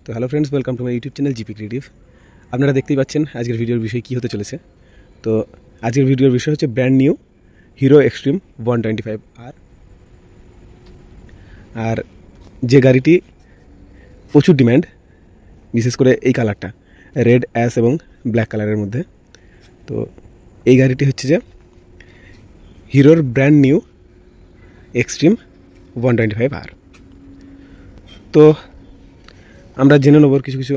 তো hello friends, welcome to my YouTube channel GP creative. আপনারা দেখতেই পাচ্ছেন আজকের ভিডিওর বিষয় কী হতে চলেছে। তো আজকের ভিডিওর বিষয় হচ্ছে brand new Hero Xtreme 125R। আর যে গাড়িটি প্রচুর ডিম্যান্ড, বিশেষ করে এই কালারটা রেড অ্যাশ এবং ব্ল্যাক কালারের মধ্যে। তো এই গাড়িটি হচ্ছে যে হিরোর ব্র্যান্ড নিউ এক্সট্রিম 125R। তো আমরা জেনে নেব কিছু কিছু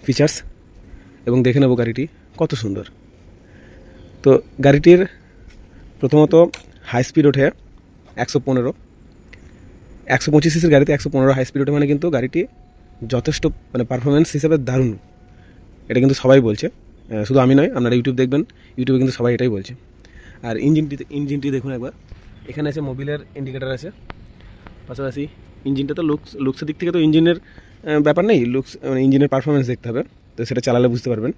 ফিচার্স এবং দেখে নেব গাড়িটি কত সুন্দর। তো গাড়িটির প্রথমত হাই স্পিড ওঠে 115, 125 সিসির গাড়িতে 115 হাই স্পিড ওঠে, মানে কিন্তু গাড়িটি যথেষ্ট পারফরমেন্স হিসাবে দারুণ। এটা কিন্তু সবাই বলছে, শুধু আমি নয়, আপনারা ইউটিউবে দেখবেন, ইউটিউবে কিন্তু সবাই এটাই বলছে। আর ইঞ্জিনটি দেখুন একবার, এখানে আছে মোবিলের ইন্ডিকেটার আছে, পাশাপাশি ইঞ্জিনটা তো লুকসের দিক থেকে তো ইঞ্জিনের ব্যাপার নেই, ইঞ্জিনের পারফরমেন্স দেখতে হবে, তো সেটা চালালে বুঝতে পারবেন।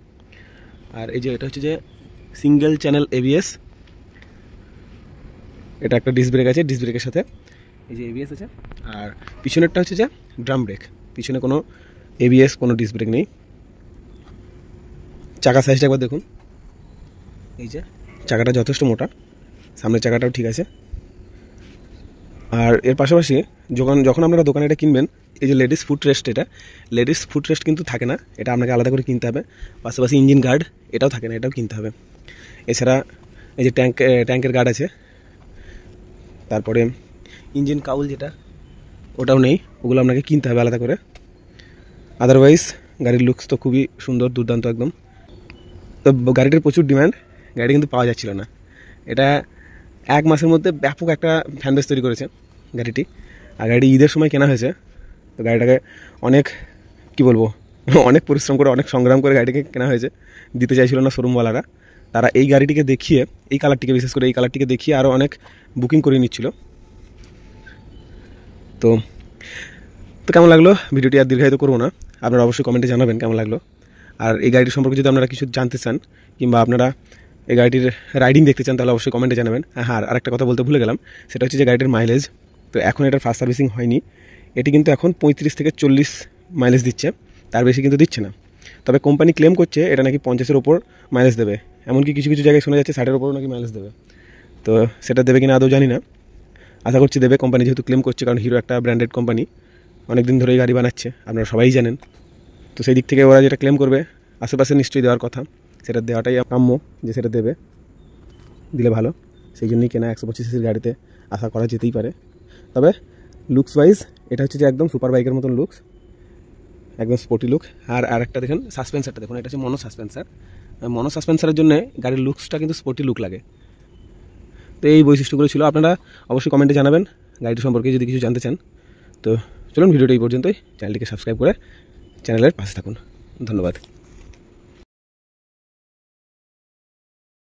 আর এই যে এটা হচ্ছে যে সিঙ্গেল চ্যানেল এবিএস, এটা একটা ডিস্ক ব্রেক আছে, ডিস্ক ব্রেকের সাথে এই যে এবিএস আছে। আর পিছনেরটা হচ্ছে যে ড্রাম ব্রেক, পিছনে কোনো এবিএস কোনো ডিস্ক ব্রেক নেই। চাকা সাইজটা একবার দেখুন, এই যে চাকাটা যথেষ্ট মোটা, সামনের চাকাটাও ঠিক আছে। আর এর পাশাপাশি যখন আপনারা দোকানে এটা কিনবেন, এই যে লেডিস ফুট রেস্ট, এটা লেডিস ফুট রেস্ট কিন্তু থাকে না, এটা আপনাকে আলাদা করে কিনতে হবে। পাশাপাশি ইঞ্জিন গার্ড এটাও থাকে না, এটাও কিনতে হবে। এছাড়া এই যে ট্যাঙ্কের গার্ড আছে, তারপরে ইঞ্জিন কাউল যেটা ওটাও নেই, ওগুলো আপনাকে কিনতে হবে আলাদা করে। আদারওয়াইজ গাড়ির লুকস তো খুবই সুন্দর, দুর্দান্ত একদম। তো গাড়িটির প্রচুর ডিমান্ড, গাড়ি কিন্তু পাওয়া যাচ্ছিল না। এটা 1 মাসের মধ্যে ব্যাপক একটা ফ্যান বেস তৈরি করেছে গাড়িটি। আর গাড়িটি ঈদের সময় কেনা হয়েছে, তো গাড়িটাকে অনেক অনেক পরিশ্রম করে, অনেক সংগ্রাম করে গাড়িটিকে কেনা হয়েছে। দিতে চাইছিল না শোরুমওয়ালারা, তারা এই গাড়িটিকে দেখিয়ে, এই কালারটিকে বিশেষ করে এই কালারটিকে দেখিয়ে আরও অনেক বুকিং করে নিচ্ছিল। তো কেমন লাগলো ভিডিওটি, আর দীর্ঘায়িত করবো না, আপনারা অবশ্যই কমেন্টে জানাবেন কেমন লাগলো। আর এই গাড়িটির সম্পর্কে যদি আপনারা কিছু জানতে চান, কিংবা আপনারা এই গাড়িটির রাইডিং দেখতে চান, তাহলে অবশ্যই কমেন্টে জানাবেন। হ্যাঁ, আর একটা কথা বলতে ভুলে গেলাম, সেটা হচ্ছে যে গাড়িটির মাইলেজ। তো এখন এটার ফার্স্ট সার্ভিসিং হয়নি, এটি কিন্তু এখন 35 থেকে 40 মাইলেজ দিচ্ছে, তার বেশি কিন্তু দিচ্ছে না। তবে কোম্পানি ক্লেম করছে এটা নাকি 50-এর ওপর মাইলেজ দেবে, এমনকি কিছু কিছু জায়গায় শোনা যাচ্ছে 60-এর ওপরও নাকি মাইলেজ দেবে। তো সেটা দেবে কিনা আদৌ জানি না, আশা করছি দেবে, কোম্পানি যেহেতু ক্লেম করছে, কারণ হিরো একটা ব্র্যান্ডেড কোম্পানি, অনেক দিন ধরেই গাড়ি বানাচ্ছে, আপনারা সবাই জানেন। তো সেই দিক থেকে ওরা যেটা ক্লেম করবে, আশেপাশে নিশ্চয়ই দেওয়ার কথা, সেটা দেওয়াটাই কাম্য, যে সেটা দিলে ভালো। সেই জন্যই কেনা, 125 সিসির গাড়িতে আশা করা যেতেই পারে। তবে লুকস ওয়াইজ এটা হচ্ছে যে একদম সুপার বাইকের মতন লুকস, একদম স্পোর্টি লুক। আর একটা দেখেন সাসপেন্সারটা দেখুন, এটা হচ্ছে মনো সাসপেন্সারের জন্য গাড়ির লুকসটা কিন্তু স্পোর্টি লুক লাগে। তো এই বৈশিষ্ট্যগুলো ছিল, আপনারা অবশ্যই কমেন্টে জানাবেন গাড়িটি সম্পর্কে যদি কিছু জানতে চান। তো চলুন ভিডিওটা এই পর্যন্তই, চ্যানেলটিকে সাবস্ক্রাইব করে চ্যানেলের পাশে থাকুন। ধন্যবাদ।